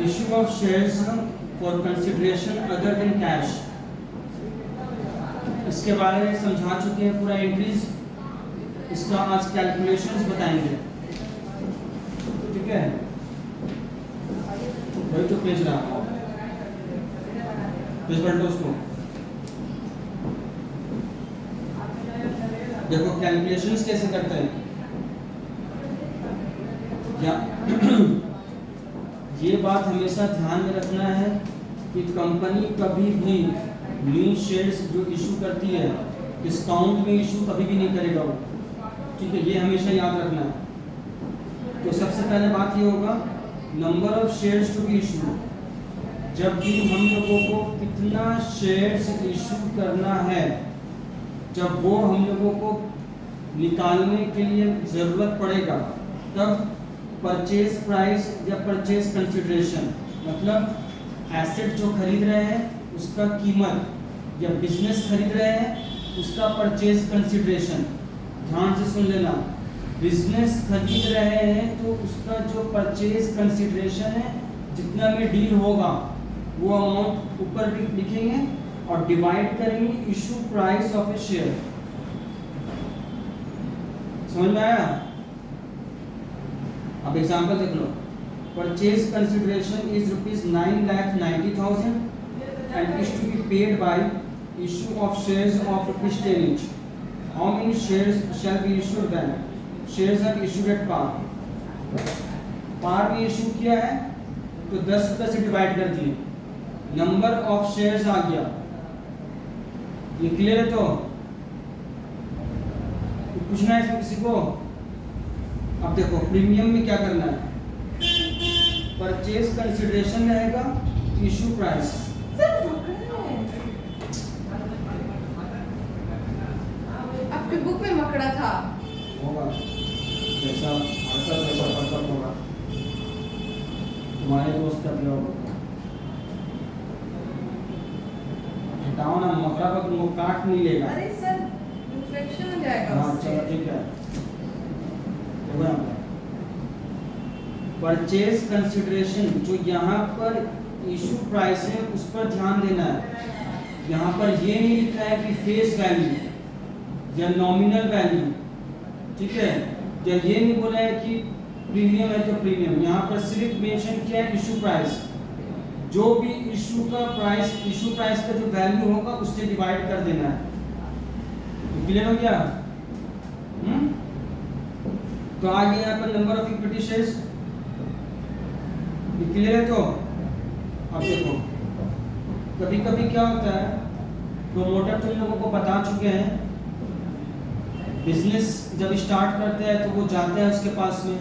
Issue of shares for consideration other than cash, इसके बारे में समझा चुके हैं पूरा एंट्रीज, इसका आज कैलकुलेशंस बताएंगे। ठीक है, वही तो पेज रहा, पेज पलटो उसको। देखो कैलकुलेशंस कैसे करते हैं या ये बात हमेशा ध्यान में रखना है कि कंपनी कभी भी न्यू शेयर्स जो इशू करती है डिस्काउंट में इशू कभी भी नहीं करेगा वो। ठीक है, ये हमेशा याद रखना है। तो सबसे पहले बात ये होगा number of shares to be issue, जब भी हम लोगों को कितना शेयर्स इशू करना है, जब वो हम लोगों को निकालने के लिए ज़रूरत पड़ेगा, तब परचेज प्राइस या परचेज कंसिडरेशन, मतलब एसेट जो खरीद रहे हैं उसका कीमत, या बिजनेस खरीद रहे हैं उसका परचेज कंसिडरेशन। ध्यान से सुन लेना, बिजनेस खरीद रहे हैं तो उसका जो परचेज कंसिडरेशन है, जितना में डील होगा वो अमाउंट ऊपर भी लिखेंगे और डिवाइड करेंगे issue price of a share. समझ में आया? अब एग्जांपल देख लो, purchase consideration is ₹9,90,000 and is to be paid by issue of shares of ₹10 each. How many shares shall be issued then? Shares are issued at par. पार में issue किया है तो 10 रुपये से डिवाइड कर दिए, नंबर ऑफ शेयर्स आ गया। ये क्लियर है? तो पूछना है इसमें किसी को? अब देखो प्रीमियम में क्या करना है, परचेज कंसिडरेशन रहेगा, इशू प्राइस। आपकी बुक में मकड़ा था होगा, जैसा हरकत वैसा हरकत होगा, तुम्हारे दोस्त का भी होगा। हटाओ ना मकड़ा को, तुमको काट नहीं लेगा। अरे सर इन्फेक्शन हो जाएगा हाँ उससे। चलो ठीक है। परचेज कंसिडरेशन जो यहाँ पर इशू प्राइस है उस पर ध्यान देना है। यहाँ पर ये नहीं लिखा है कि फेस वैल्यू या नॉमिनल वैल्यू, ठीक है, या ये नहीं बोला है कि प्रीमियम है तो प्रीमियम। यहाँ पर सिर्फ मेंशन किया है इशू प्राइस, जो भी इशू का प्राइस, इशू प्राइस का जो वैल्यू होगा उससे डिवाइड कर देना है। क्लियर हो गया? तो आ गया यहाँ पर number of equity shares. Clear है? तो अब देखो कभी कभी क्या होता है, प्रोमोटर तुम लोगों को बता चुके हैं, बिजनेस जब स्टार्ट करते हैं तो वो जाते हैं उसके पास में,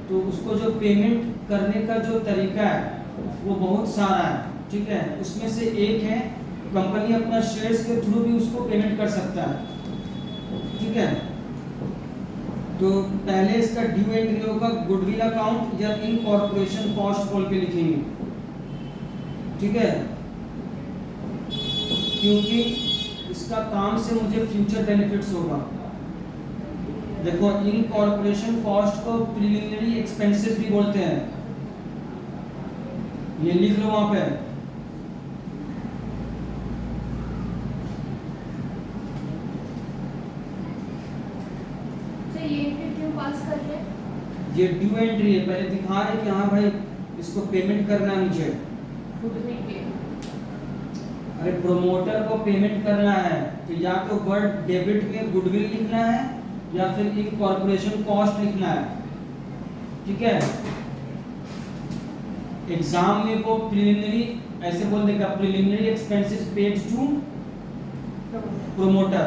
तो उसको जो पेमेंट करने का जो तरीका है वो बहुत सारा है। ठीक है, उसमें से एक है कंपनी अपना शेयर्स के थ्रू भी उसको पेमेंट कर सकता है। ठीक है, तो पहले इसका ड्यू एंट्री होगा गुडविल अकाउंट या इनकॉर्पोरेशन कॉस्ट बोल के लिखेंगे। ठीक है, क्योंकि इसका काम से मुझे फ्यूचर बेनिफिट्स होगा। देखो इनकॉर्पोरेशन कॉस्ट को प्रिलिमिनरी एक्सपेंसेस भी बोलते हैं, ये लिख लो वहां पे। ये ड्यू एंट्री है, पहले दिखा रहे कि हाँ भाई इसको पेमेंट करना है मुझे। अरे प्रोमोटर को पेमेंट करना है तो या तो वर्ड डेबिट में गुडविल लिखना है या फिर इनकॉर्पोरेशन कॉस्ट लिखना है। ठीक है, एग्जाम में वो प्रिलिमिनरी ऐसे बोल देगा, preliminary expenses paid to promoter,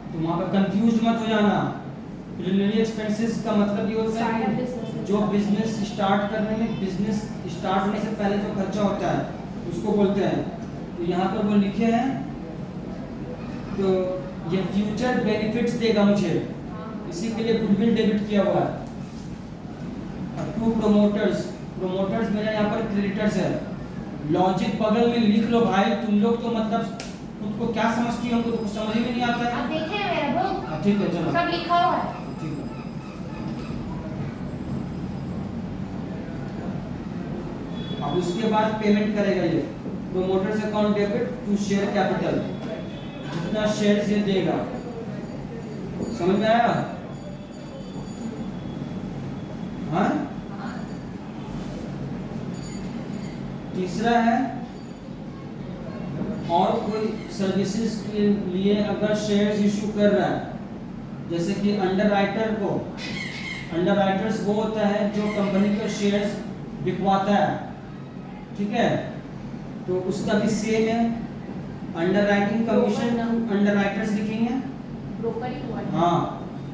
तो वहां पर कंफ्यूज मत हो जाना। प्रिलिमिनरी एक्सपेंसेस का मतलब ये होता है कि जो बिजनेस स्टार्ट करने में, बिजनेस स्टार्ट होने से पहले जो खर्चा होता है उसको बोलते हैं। तो यहाँ पर वो लिखे हैं, तो ये फ्यूचर बेनिफिट्स देगा मुझे, इसी के लिए गुडविल डेबिट किया हुआ है। टू प्रोमोटर्स, प्रोमोटर्स मेरा यहाँ पर क्रेडिटर्स है। लॉजिक बगल में लिख लो भाई, तुम लोग तो मतलब खुद को क्या समझती हो, हमको तो कुछ समझ में नहीं आता है। आप देखें मेरा बुक, ठीक है चलो सब लिखा हुआ है। ठीक है, अब उसके बाद पेमेंट करेगा ये promoters account debit to share capital, जितना शेयर ये देगा। समझ में आया? हाँ। तीसरा है, और कोई सर्विसेज के लिए अगर शेयर्स इशू कर रहा है, जैसे कि अंडर राइटर को, अंडर राइटर्स वो होता है जो कंपनी के शेयर्स बिकवाता है, ठीक है, तो उसका भी सेम है, under writing commission under writers लिखेंगे, ब्रोकर ही हुआ है। हाँ,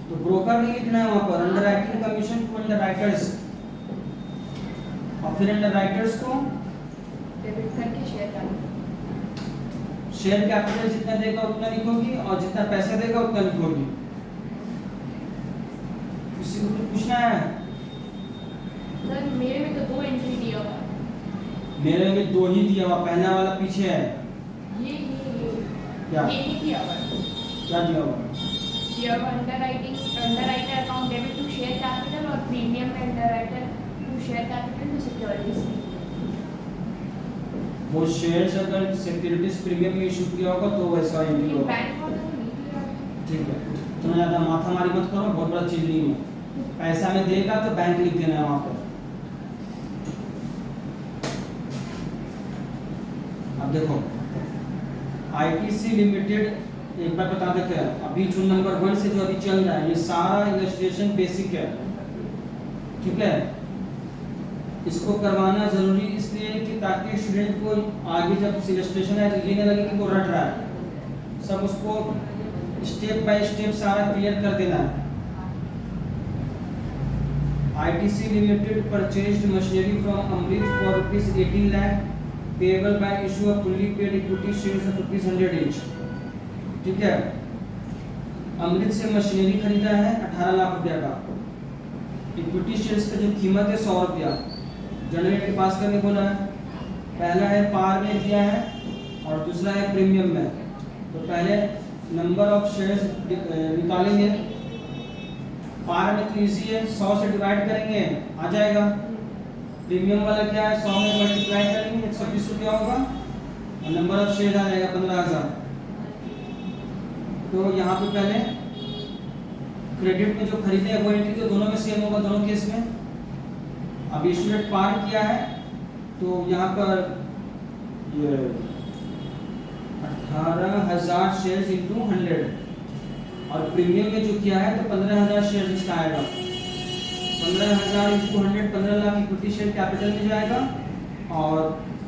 तो ब्रोकर नहीं लिखना है वहां पर, underwriting commission to underwriters, और फिर अंडर राइटर्स को डेबिट करके शेयर करना। शेयर कैपिटल जितना देगा उतना लिखोगी, और जितना पैसा देगा उतना लिखोगी। किसी को कुछ पूछना है? सर मेरे में तो 2 एंट्री दिया हुआ है। मेरे में 2 ही दिया हुआ, पहला वाला पीछे है। ये क्या? ये नहीं दिया हुआ है। क्या दिया हुआ? दिया हुआ underwriter account debit to share capital, और प्रीमियम में underwriter to share capital to securities. वो शेयर्स अगर सिक्योरिटीज प्रीमियम में इशू किया होगा तो वैसा एंट्री होगा। बैंक वाला तो नहीं दिया है। ठीक है, इतना ज़्यादा माथा मारी मत करो, बहुत बड़ा चीज़ नहीं है। पैसा में देगा तो बैंक लिख देना है वहाँ पर। अब देखो, आईटीसी लिमिटेड एक बार बता देते हैं, अभी जो नंबर 1 से जो अभी चल रहा है ये सारा इलस्ट्रेशन बेसिक है, ठीक है। इसको करवाना जरूरी इसलिए कि ताकि स्टूडेंट को आगे जब इलस्ट्रेशन है तो ये नहीं लगे कि वो रट रहा है, सब उसको स्टेप बाय स्टेप सारा क्लियर कर देना है। ITC Limited purchased machinery from Amrit for rupees 18 lakh payable by issue of fully paid equity shares of rupees 100 each, ठीक है। अमृत से मशीनरी खरीदा है 18 लाख रुपया का, इक्विटी शेयर्स का जो कीमत है 100 रुपया, जनरेट के पास करने बोला है। पहला है पार में दिया है और दूसरा है प्रीमियम में, तो पहले नंबर ऑफ शेयर्स निकालेंगे। पार में तो इजी है, 100 से डिवाइड करेंगे आ जाएगा। प्रीमियम वाला क्या है, 100 में मल्टीप्लाई करेंगे 120 रुपया होगा, और नंबर ऑफ शेयर आ जाएगा 15,000। तो यहाँ पे पहले क्रेडिट में जो खरीदे हैं वो एंट्री तो दोनों में सेम होगा, दोनों केस में। अब स्टूडेंट पार किया है तो यहाँ पर ये 18,000 शेयर्स इंटू 100, और प्रीमियम में जो किया है तो 15,000 शेयर इसका आएगा। 15,000 into 100 15 lakh equity share capital में जाएगा, और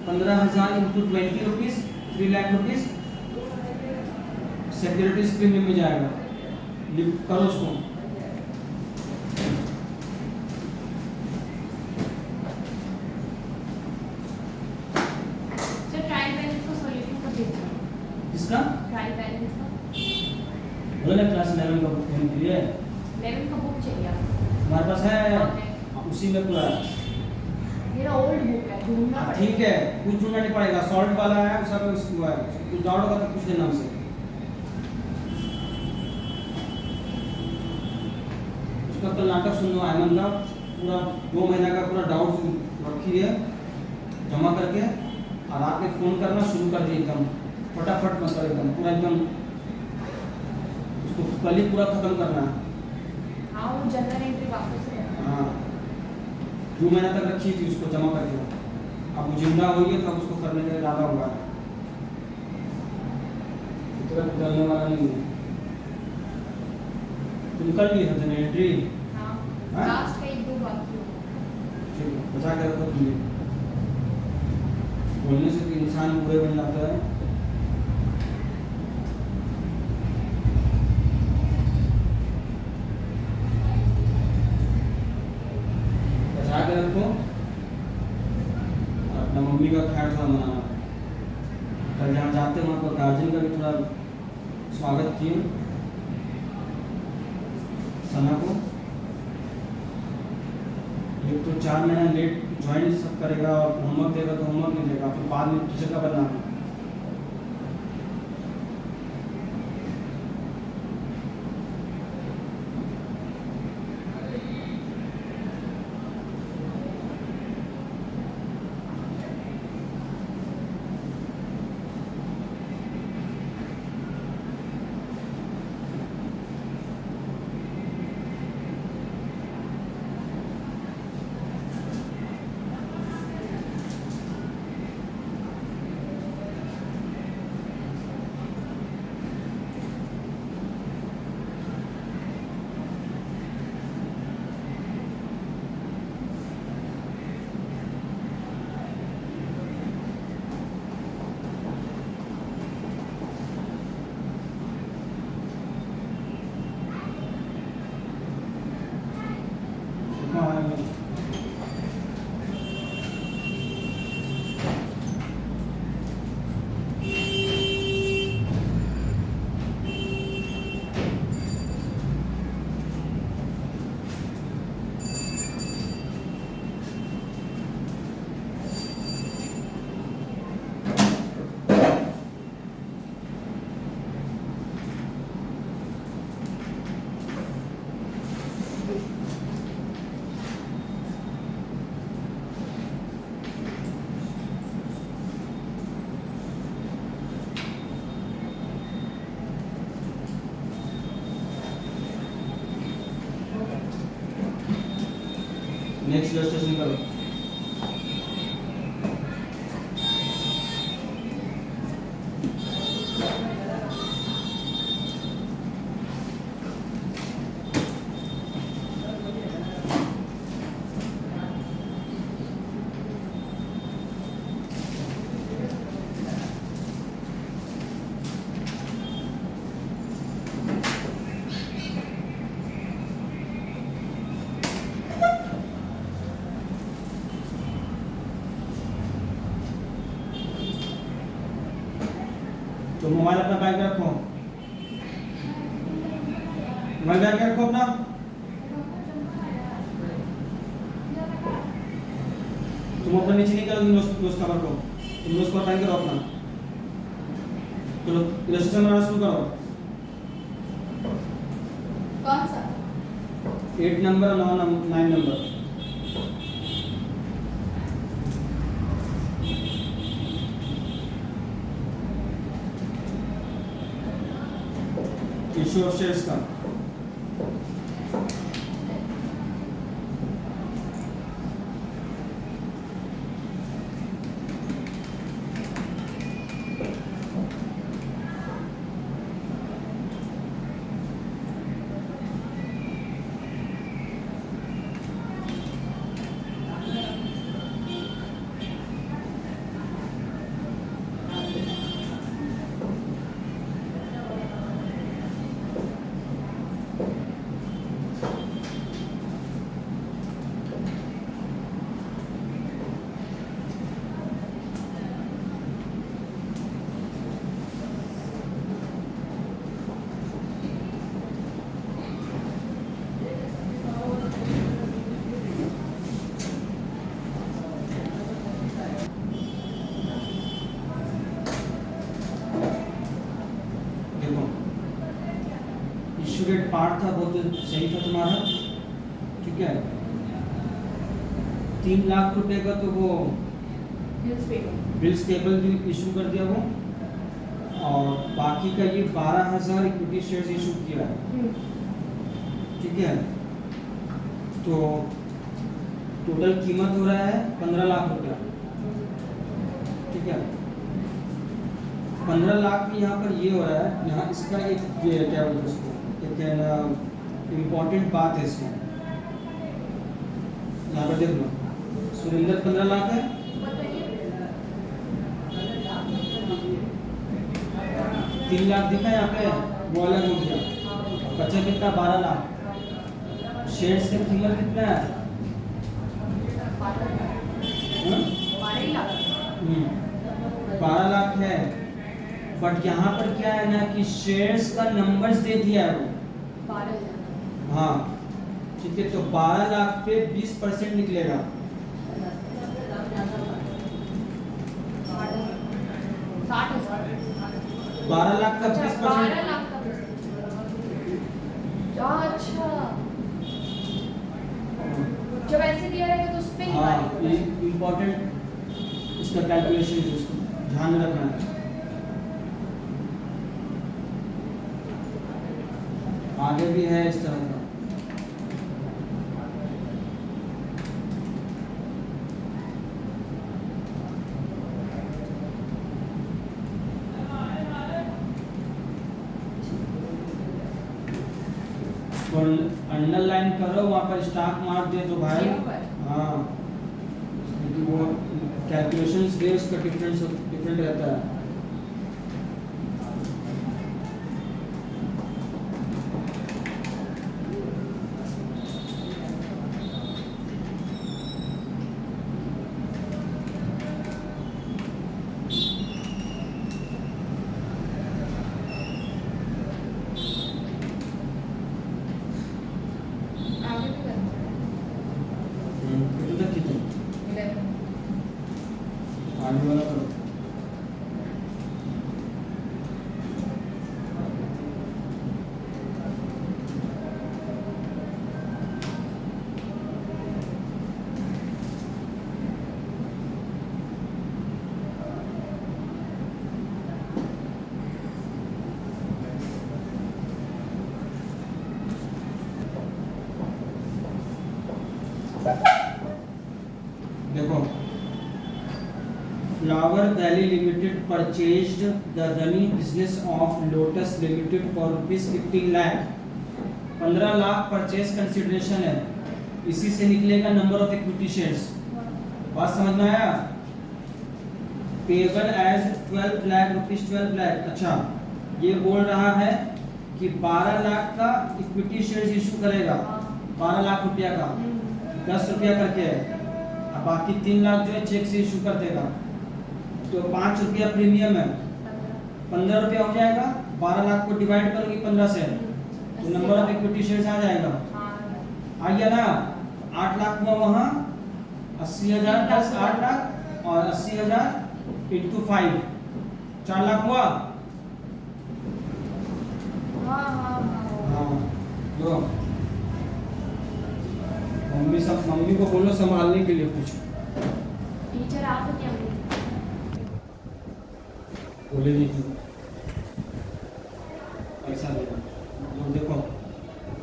15,000 into 20 rupees 3 lakh rupees securities premium में जाएगा। करो उसको। सर ट्रायल बैलेंस का सॉल्यूशन कब देना है? इसका ट्रायल बैलेंस का बोला ना क्लास 11 का बुक देने के लिए 11 का बुक चाहिए आपको? हमारे पास है, Okay. उसी में पूरा है। मेरा ओल्ड बुक है, ढूंढना हाँ, पड़ेगा। ठीक है, कुछ ढूंढना नहीं पड़ेगा, सॉल्ट वाला है सब उसको है, कुछ डाउट होगा तो पूछ लेना हमसे। उसका कल नाटक सुन लो, आयमन का पूरा 2 महीना का पूरा डाउट रखी है जमा करके, और रात में फोन करना शुरू कर दिए एकदम फटाफट, मतलब एकदम पूरा एकदम उसको कल ही पूरा खत्म करना है। हाँ वो जनरल एंट्री वापस है। हाँ, 2 महीना तक रखी थी उसको जमा करके, अब वो जिंदा हुई है तो अब उसको करने का इरादा हुआ है, तुरंत निकलने वाला नहीं है। तुम कर लिए थे जनरल एंट्री? हाँ हाँ? लास्ट का 1-2 बाकी हो। ठीक है, बचा कर रखो तुमने, बोलने से तो इंसान बुरे बन जाता है। बचा के रखो, और अपना मम्मी का ख्याल थोड़ा मनाना। कल जहाँ जाते हैं वहाँ पर गार्जियन का भी थोड़ा स्वागत किए सना को। एक तो 4 महीना लेट ज्वाइन सब करेगा, और होमवर्क देगा तो होमवर्क नहीं देगा, फिर बाद में टीचर का बदनाम है। नेक्स्ट रजिस्ट्रेशन करो। तो मोबाइल अपना बैग में रखो, मोबाइल बैग में रखो अपना। तुम अपना नीचे नहीं करो नोज कवर को, तुम नोज कवर पहन के रहो अपना। चलो रजिस्ट्रेशन बनाना शुरू करो। कौन सा? 8 नंबर और 9 नंबर। इशू ऑफ शेयर्स का इशू डेट पार्ट था वो तो सही था तुम्हारा, ठीक है। 3 लाख रुपए का तो वो बिल्स पेबल भी इशू कर दिया वो, और बाकी का ये 12,000 इक्विटी शेयर्स इशू किया है, ठीक है। तो टोटल कीमत हो रहा है 15 लाख रुपया, ठीक है। 15 लाख की यहाँ पर ये हो रहा है, यहाँ इसका एक ये क्या बोलते हैं उसको, एक इम्पोर्टेंट बात है इसमें। यहाँ पर देख लो, सुरेंद्र 15 लाख है, 3 लाख दिखा यहाँ पे, वो अलग हो गया। बचा कितना? 12 लाख। शेयर्स की कीमत कितना है? 12 लाख है, बट यहाँ पर क्या है ना कि शेयर्स का नंबर्स दे दिया है वो। हाँ ठीक है, तो 12 लाख पे 20% निकलेगा। 12 लाख का 20%। अच्छा, जब ऐसे दिया रहेगा तो उस पे नहीं हाँ, मारेगा। इम्पोर्टेंट इसका कैलकुलेशन है, उसको ध्यान में रखना है। आगे भी है इस तरह का। अंडरलाइन करो, वहाँ पर स्टॉक मार्क दे दो भाई। हाँ, वो कैलकुलेशंस दे, उसका डिफरेंट रहता है। आगे वाला करो। Flower valley limited purchased the running business of lotus limited for ₹15 lakh. 15 lakh purchase consideration है, इसी से निकलेगा नंबर ऑफ इक्विटी शेयर्स। बात समझ में आया? Payable as 12 lakh rupees 12 lakh. अच्छा, ये बोल रहा है कि 12 लाख का इक्विटी शेयर्स इशू करेगा, 12 लाख रुपया का 10 रुपया करके है, अब बाकी 3 लाख जो है चेक से इशू कर देगा। तो 5 रुपया प्रीमियम है, 15 रुपया हो जाएगा। 12 लाख को डिवाइड करोगे 15 से तो नंबर ऑफ इक्विटी शेयर्स आ जाएगा। आ गया ना? 8 लाख हुआ वहाँ, 80,000 प्लस 8 लाख और 80,000 इंटू 5 4 लाख हुआ। हाँ, लो मम्मी को बोलो संभालने के लिए कुछ। टीचर आप तो क्या बोलेगी कि ऐसा नहीं। देखो,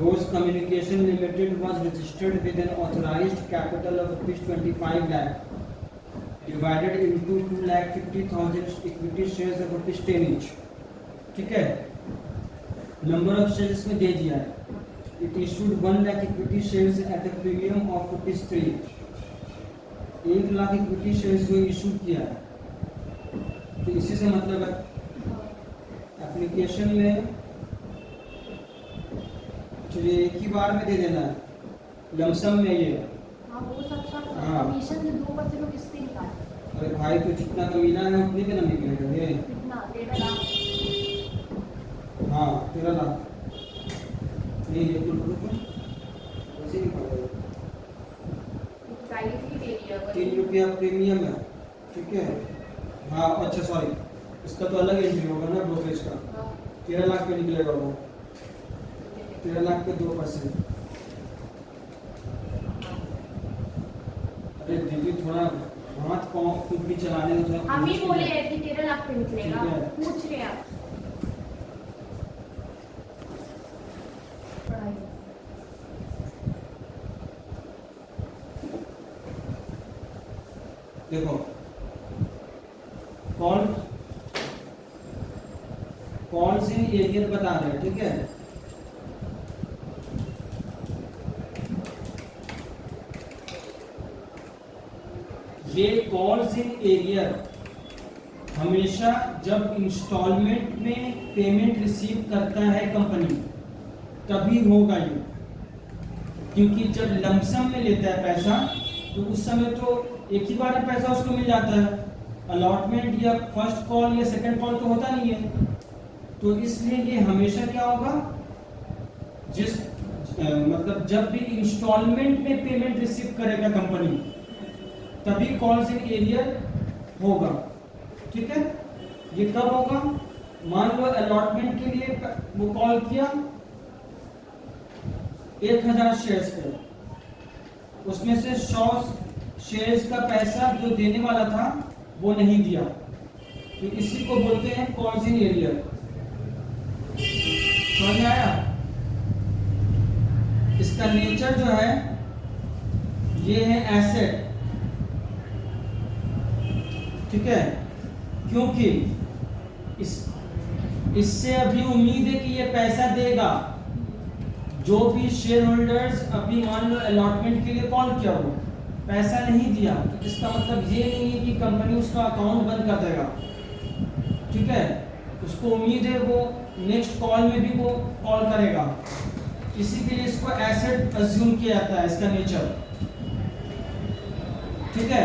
Rose Communication Limited was registered with an authorised capital of ₹25 lakh divided into 2,50,000 equity shares of ₹10 each. ठीक है, नंबर ऑफ शेयर्स में दे दिया है। It issued 1 lakh equity shares at a premium of ₹3। 1 lakh equity shares जो इशू किया है, तो इसी से मतलब है एप्लीकेशन में चलिए एक ही बार में दे देना है, लमसम में ये। हाँ, वो सब हाँ। कमीशन से 2% किससे निकाल। अरे भाई, तो जितना कमीना है उतने पे ना निकलेगा ये। कितना 13 लाख। हाँ, 13 लाख नहीं, ये तो वैसे नहीं पड़ेगा। प्राइस ही दे दिया 3 रुपया प्रीमियम है। ठीक है, हाँ अच्छा सॉरी, इसका तो अलग एंट्री होगा ना ब्रोकरेज का। 13 लाख पे निकलेगा वो, 13 लाख पे 2%। अरे दीदी, थोड़ा हाथ पाँव खुद भी चलाने में थोड़ा। हम ही बोले हैं कि 13 लाख पे निकलेगा, ठीक है। पूछ रहे हैं आप। देखो, कौन सी एरियर बता रहे हैं। ठीक है, ये कॉल्स इन एरियर हमेशा जब इंस्टॉलमेंट में पेमेंट रिसीव करता है कंपनी तभी होगा ये, क्योंकि जब लमसम में लेता है पैसा तो उस समय तो एक ही बार पैसा उसको मिल जाता है। अलॉटमेंट या फर्स्ट कॉल या सेकंड कॉल तो होता नहीं है, तो इसलिए ये हमेशा क्या होगा, जिस मतलब जब भी इंस्टॉलमेंट में पेमेंट रिसीव करेगा कंपनी तभी कॉल्स इन एरियर होगा। ठीक है, ये कब होगा? मान लो अलॉटमेंट के लिए वो कॉल किया 1000 शेयर्स पे, उसमें से 100 शेयर्स का पैसा जो देने वाला था वो नहीं दिया, तो इसी को बोलते हैं कॉल्स इन एरियर। समझ में आया? इसका नेचर जो है ये है एसेट। ठीक है, क्योंकि इससे अभी उम्मीद है कि ये पैसा देगा। जो भी शेयर होल्डर्स अभी मान लो अलॉटमेंट के लिए कॉल किया हो, पैसा नहीं दिया, तो इसका मतलब ये नहीं है कि कंपनी उसका अकाउंट बंद कर देगा। ठीक है, उसको उम्मीद है वो नेक्स्ट कॉल में भी वो कॉल करेगा, इसी के लिए इसको एसेट अज्यूम किया जाता है, इसका नेचर। ठीक है,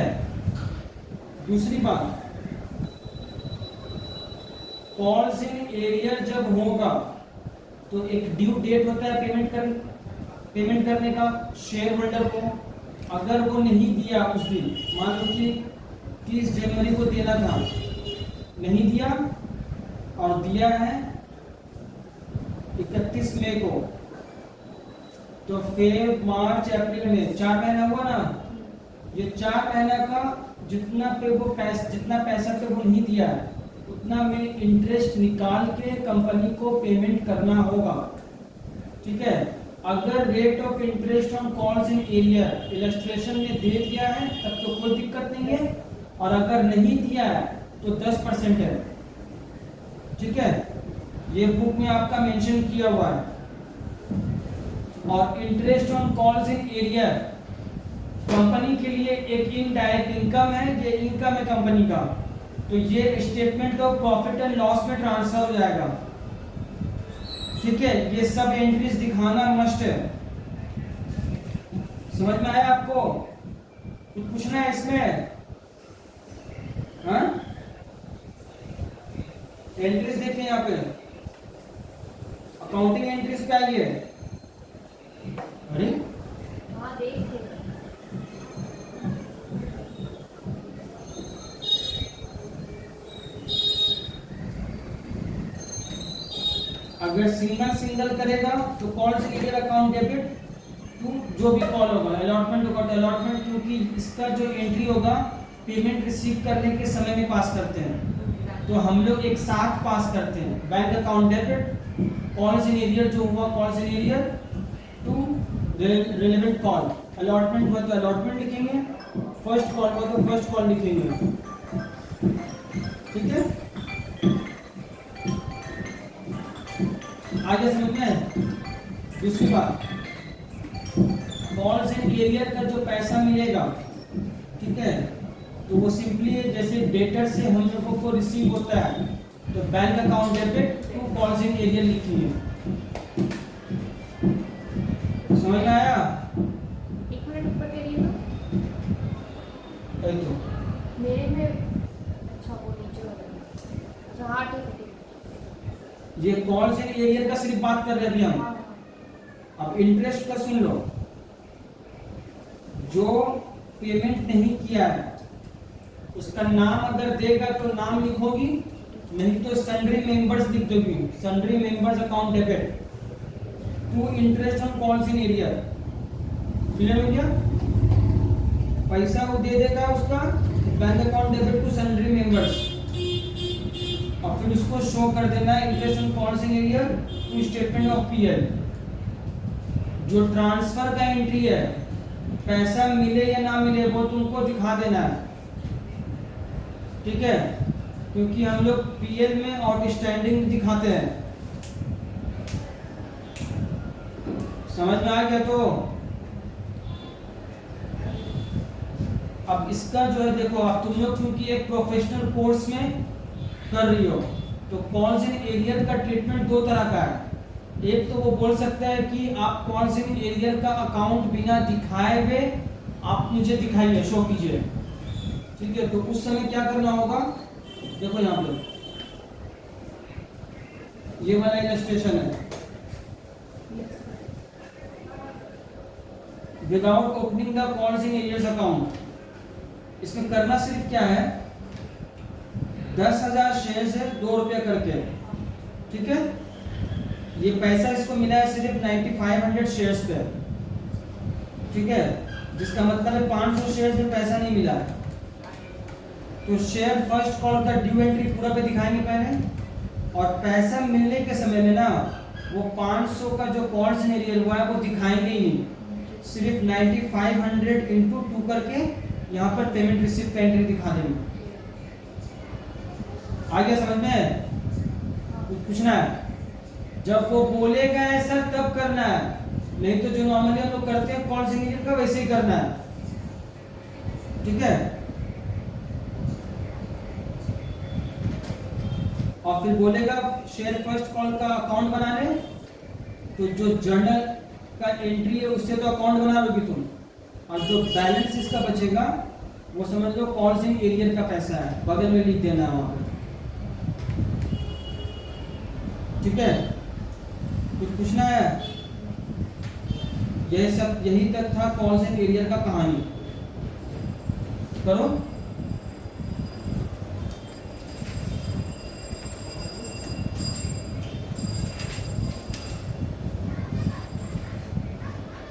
दूसरी बात, कॉल्स इन एरियर जब होगा तो एक ड्यू डेट होता है पेमेंट करने का शेयर होल्डर को। अगर वो नहीं दिया उस दिन, मान लो कि 30 जनवरी को देना था, नहीं दिया और दिया है 31 मई को, तो फिर मार्च अप्रैल में 4 महीना हुआ ना। ये 4 महीना का जितना पैसा पे वो नहीं दिया है उतना में इंटरेस्ट निकाल के कंपनी को पेमेंट करना होगा। ठीक है, अगर rate of interest on calls in arrear illustration में दे दिया है तब तो कोई दिक्कत नहीं है, और अगर नहीं दिया है तो 10% है। ठीक है, ये बुक में आपका मेंशन किया हुआ है। और interest on calls in arrear company के लिए एक इनडायरेक्ट इनकम है, ये इनकम है कंपनी का, तो ये statement of profit and loss में ट्रांसफर हो जाएगा। ठीक है, ये सब एंट्रीज दिखाना मस्ट है। समझ में आया आपको? कुछ पूछना है इसमें? हाँ, एंट्रीज देखें यहाँ पे, अकाउंटिंग एंट्रीज पे आइए। अरे हाँ देख अगर सिंगल करेगा तो कॉल से एरियर अकाउंट डेबिट टू जो भी कॉल होगा, अलॉटमेंट होगा तो अलॉटमेंट, क्योंकि इसका जो एंट्री होगा पेमेंट रिसीव करने के समय में पास करते हैं, तो हम लोग एक साथ पास करते हैं। Bank account debit calls in arrear जो हुआ calls in arrear to relevant call, allotment हुआ तो अलॉटमेंट लिखेंगे, फर्स्ट कॉल हुआ तो फर्स्ट कॉल लिखेंगे। ठीक है, आगे समझ में? दूसरी बात, कॉल्स इन एरियर का जो पैसा मिलेगा, ठीक है, तो वो सिंपली जैसे डेटर से हम लोगों को रिसीव होता है तो bank account debit to calls in arrear लिखिए। समझ में आया? एक मिनट ऊपर करिए तो तो मेरे में अच्छा वो नीचे वाला। अच्छा हाँ ठीक है। ये कॉल्स इन एरियर का सिर्फ बात कर रहे हैं अभी हम। हाँ अब इंटरेस्ट का सुन लो, जो पेमेंट नहीं किया है उसका नाम अगर देगा तो नाम लिखोगी, नहीं तो सन्ड्री मेंबर्स लिख दोगी, sundry members account debit to interest on calls in arrear. Clear हो गया? पैसा वो दे देगा उसका bank account debit to sundry members, और फिर उसको शो कर देना है interest on calls in arrear to statement of PL. जो ट्रांसफर का एंट्री है, पैसा मिले या ना मिले वो तुमको दिखा देना है। ठीक है, क्योंकि हम लोग पीएल में आउटस्टैंडिंग दिखाते हैं। समझ में आ गया? तो अब इसका जो है देखो, आप तुम लोग क्योंकि एक प्रोफेशनल कोर्स में कर रही हो, तो कॉल्स इन एरियर का ट्रीटमेंट दो तरह का है। एक तो वो बोल सकता है कि आप कॉल्स इन एरियर का अकाउंट बिना दिखाए हुए आप मुझे दिखाइए, शो कीजिए। ठीक है, तो उस समय क्या करना होगा, देखो यहाँ पे ये वाला इलस्ट्रेशन है, without opening the calls in arrears account. इसमें करना सिर्फ क्या है, 10,000 शेयर्स है 2 रुपया करके। ठीक है, ये पैसा इसको मिला है सिर्फ 9500 शेयर्स पे। ठीक है, जिसका मतलब है 500 शेयर्स में पैसा नहीं मिला है। तो शेयर फर्स्ट कॉल का ड्यू एंट्री पूरा पे दिखाएंगे पहले, और पैसा मिलने के समय में ना वो 500 का जो कॉल्स इन एरियर हुआ है वो दिखाएंगे ही नहीं, सिर्फ 9500 इंटू 2 करके यहाँ पर पेमेंट रिसीव का एंट्री दिखा देंगे। आगे समझ में? कुछ पूछना है? जब वो बोलेगा ऐसा तब करना है, नहीं तो जो नॉर्मली हम लोग करते हैं कॉल्स इन एरियर का वैसे ही करना है। ठीक है, और फिर बोलेगा शेयर फर्स्ट कॉल का अकाउंट बनाने, तो जो जर्नल का एंट्री है उससे तो अकाउंट बना लोगी तुम, और जो बैलेंस इसका बचेगा वो समझ लो कॉल्स इन एरियर का पैसा है, बगल में लिख देना है वहां पे। ठीक है, कुछ पूछना है? यही तक था कॉल्स इन एरियर का कहानी। करो।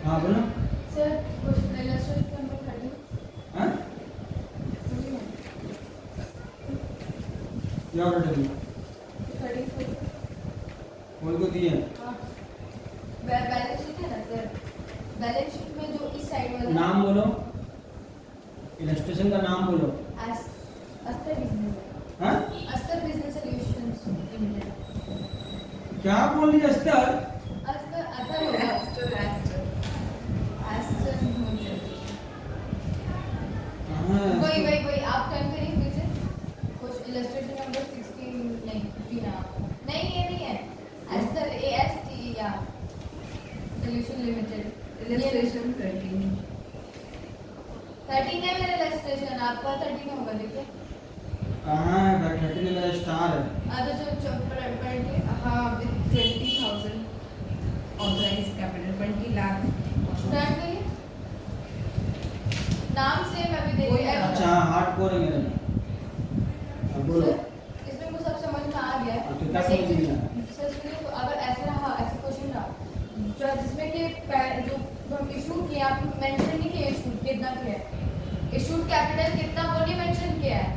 हाँ बोलो। सर कुछ इलस्ट्रेशन नंबर 30। हाँ, क्या ऑर्डर दिया? 34। बोल को दिए। हाँ, बैलेंस शीट है ना सर, बैलेंस शीट में जो इस साइड वाला नाम बोलो, इलस्ट्रेशन का नाम बोलो। एस अस्तर बिजनेस हाँ अस्तर बिजनेस सॉल्यूशंस लिमिटेड क्या बोल रही है अस्तर? अस्तर अतर होगा अस्तर लिमिटेड हाँ वही आप टर्न करिए फिर से कुछ इलस्ट्रेशन नंबर 16 नहीं 15 नहीं ये नहीं है अस्तर AST या सॉल्यूशन लिमिटेड इलस्ट्रेशन 13 13 है मेरा इलस्ट्रेशन आपका 13 होगा देखिए कहाँ है भाई? 30 में मेरा स्टार है। तो जो पढ़िए हाँ with 20,000 authorized capital 20 lakh turn करिए नाम से मैं भी देख वही रही हूँ अच्छा हार्डकोर है मेरे में। अब बोलो। इसमें मुझे सब समझ में आ गया है तो क्या समझ में आया? सर सुनिए तो अगर ऐसा रहा ऐसा क्वेश्चन रहा जो जिसमें कि जो हम इशू किए आप मेंशन नहीं किए इशू कितना किया है इशूड कैपिटल कितना वो नहीं मेंशन किया है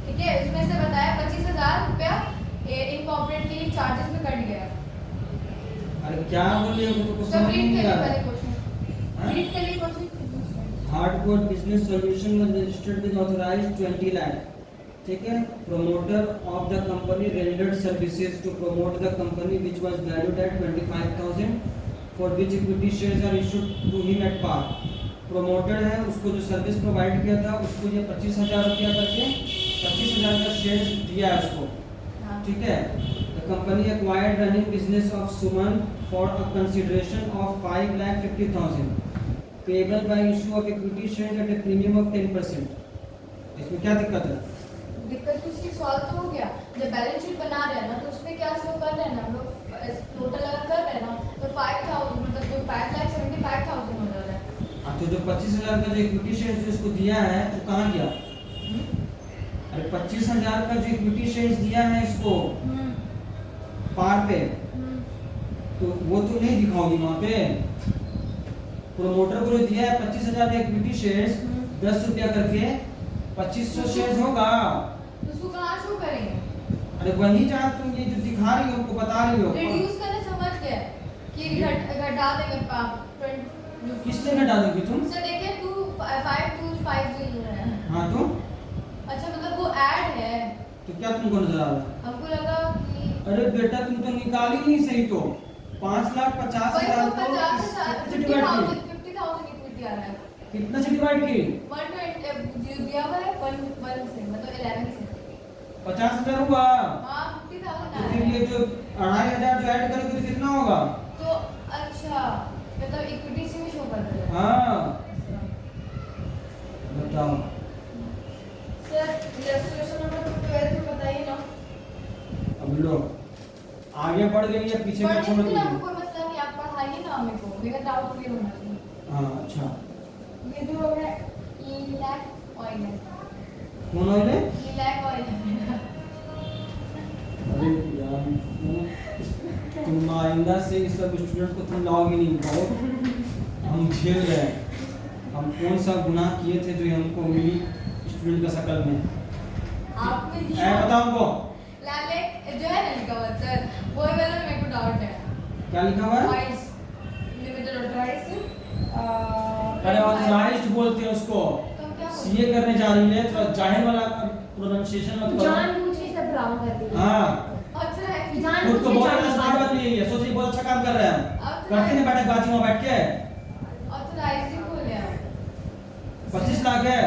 ठीक है उसमें से बताया 25,000 रुपया इनकॉर्पोरेट के लिए चार्जेस में कट गया अरे क्या बोल रही है? वो तो कुछ सब समझ रीड नहीं आ करिए रहा। पहले क्वेश्चन हाँ? रीड करिए question hardcore business solution was registered with authorized 20 lakh. ठीक है promoter of the company rendered services to promote the company which was valued at 25,000 for which equity shares are issued to him at par. Promoter है उसको जो service provide किया था उसको ये 25,000 रुपया करके 25,000 का शेयर दिया है उसको हाँ ठीक है The company acquired running business of Suman for a consideration of 5,50,000 payable by issue of equity shares at a premium of 10%. इसमें क्या दिक्कत है? दिक्कत कुछ नहीं सॉल्व तो हो गया जब बैलेंस शीट बना रहे हैं ना तो उसमें क्या शो कर रहे हैं ना हम लोग टोटल अगर कर रहे हैं ना तो 5,000 मतलब जो 5,75,000 हो जा रहा है हाँ तो जो 25,000 का जो इक्विटी शेयर उसको दिया है वो कहाँ गया? अरे 25,000 का जो इक्विटी शेयर दिया है इसको पार पे तो वो तो नहीं दिखाओगी वहाँ पे प्रोमोटर को जो दिया है 25,000 का इक्विटी शेयर्स 10 रुपया करके 2,500 शेयर्स होगा। तो उसको कहाँ शो करेंगे अरे वही जहाँ तुम ये जो दिखा रही हो हमको बता रही हो रिड्यूस करना समझ गए कि घटा देंगे आप किसने घटा दोगी तुम? सर देखिए 25250 है हाँ तो अच्छा मतलब वो ऐड है तो क्या तुमको नजर आ रहा है? हमको लगा कि अरे बेटा तुम तो निकाली नहीं सही तो 5,50,000 को किससे डिवाइड की? 50,000 इक्विटी आ रहा है कितना से डिवाइड की? 120 दिया हुआ है 1 से मतलब 11 से 50,000 हुआ हाँ 50,000 तो फिर ये जो 2,500 जो ऐड करोगे तो कितना होगा? तो अच्छा मतलब इक्विटी से भी शो कर रहा है हाँ बताओ सर इलस्ट्रेशन नंबर 12 में बताइए ना अब लो आगे बढ़ गई है पीछे में छोड़ दी हमको कोई मसला नहीं आप पढ़ाइए ना हमें को मेरा डाउट क्लियर होना चाहिए हाँ अच्छा ये जो है इलैक ऑयल है कौन ऑयल है? इलैक ऑयल है अरे यार तुम आइंदा से इस सब स्टूडेंट को तुम लाओगे नहीं बहुत हम झेल रहे हैं हम कौन सा गुनाह किए थे जो हमको मिली स्टूडेंट का शकल में आपने बताओ हमको लाले जो है ना लिखा हुआ सर वो वाला मेरे को डाउट है क्या लिखा हुआ है? ऑयल्स लिमिटेड ऑथराइज्ड अरे ऑथराइज्ड बोलते हैं उसको तो क्या सीए करने जा रही है थोड़ा जाहिर वाला प्रोनाउंसिएशन मत करो जानबूझ के सब रॉन्ग कर रही है हाँ ऑथराइज्ड जान खुद को बहुत स्मार्ट बात नहीं है सोच रही बहुत अच्छा काम कर रहे हैं हम करते हैं बैठे बाजी वहाँ बैठ के ऑथराइज्ड ही बोले आप 25 लाख है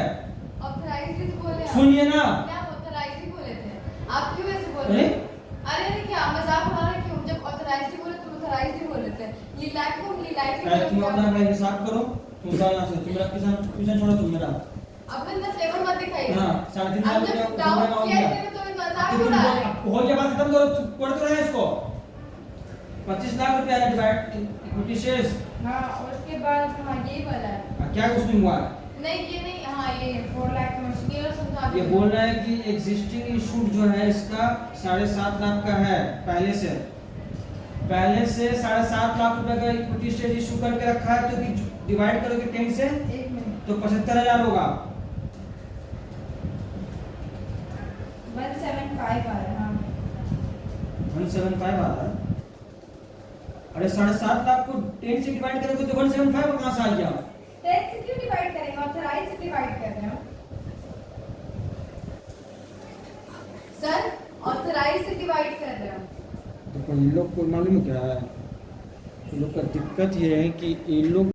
ऑथराइज्ड ही बोले आप सुनिए ना क्या ऑथराइज्ड ही बोले थे आप क्यों ऐसे बोल अरे? रहे हैं अरे नहीं क्या मजाक उड़ा रहे क्यों जब ऑथराइज्ड ही बोले तो ऑथराइज्ड ही बोले थे ये लाइक को ये लाइक तुम अपना भाई हिसाब करो तुम जाओ यहाँ से तुम मेरा ट्यूशन छोड़ो तुम मेरा अपने ना फ्लेवर मत दिखाइए हाँ 3.5 अब जब डाउट किया है तो मैं मजाक उड़ा रहे हैं हो गया बात खत्म करो पढ़ तो रहे हैं इसको 25 लाख रुपया है डिवाइड इक्विटी शेयर्स हाँ और उसके बाद हाँ यही वाला है क्या उसमें हुआ है? नहीं ये नहीं हाँ ये 4 लाख मशीन और समझा ये बोल रहा है कि एग्जिस्टिंग इशूड जो है इसका 7.5 लाख का है पहले से 7.5 लाख रुपए का इक्विटी शेयर इशू करके रखा है तो डिवाइड करोगे 10 से एक मिनट तो 75,000 होगा 175 आ रहा है हाँ 175 आ रहा है अरे 7.5 लाख को 10 से डिवाइड करोगे तो 175 कहाँ से आ गया? 10 से क्यों डिवाइड करेंगे ऑथराइज से डिवाइड कर रहे हैं सर ऑथराइज से डिवाइड कर रहे हो। देखो इन लोग को मालूम क्या है, इन लोग का दिक्कत ये है कि इन लोग